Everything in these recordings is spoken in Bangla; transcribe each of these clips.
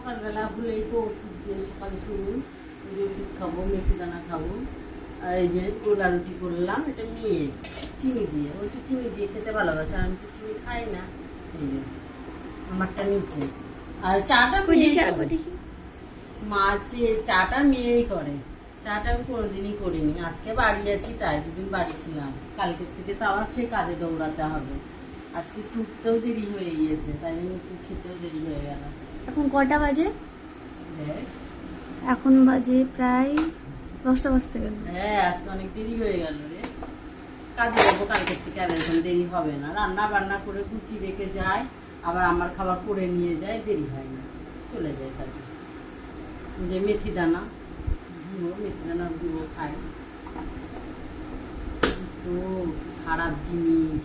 সকালবেলা হলেই তো ওষুধ দিয়ে সকালে শুরু, এই যে ওষুধ খাবো, মেথি দানা খাবো। আর এই যে গোলা রুটি করলাম, এটা মেয়ে চিনি দিয়ে, ও একটু চিনি দিয়ে খেতে ভালোবাসে, আমি তো চিনি খাই না। এই যে আমারটা নিচে, আর চাটা দেখি মা চাটা মেয়েই করে। চাটা আমি কোনোদিনই করিনি, আজকে বাড়ি আছি তাই, দুদিন বাড়ি ছিলাম, কালকের থেকে তো আবার সে কাজে দৌড়াতে হবে। আজকে টুকতেও দেরি হয়ে গিয়েছে, তাই খেতেও দেরি হয়ে গেল। এখন কটা বাজে? এখন বাজে প্রায় 10টা বাজতে গেল। হ্যাঁ, আজকে অনেক দেরি হয়ে গেল রে। কাজে যাবো কালকের থেকে, আর এখন দেরি হবে না, রান্না বান্না করে কুচি রেখে যায়, আবার আমার খাবার করে নিয়ে যায়, দেরি হয় না, চলে যায় কাজে। যে মেথি দানা গুঁড়ো খায়, তো খারাপ জিনিস।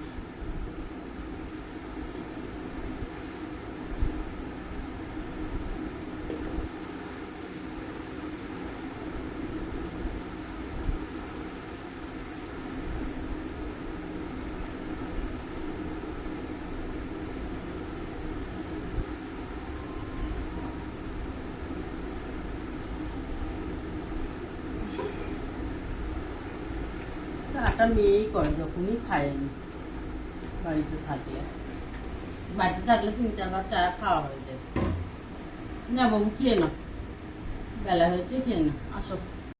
চাটা মেয়েই করে, যখনই খাই আমি বাড়িতে থাকলে। বাড়িতে থাকলে 3-4 বার চা খাওয়া হয়ে যায়। না বাবু, খেয়ে না, বেলা হয়েছে, খেয়ে না, আসো।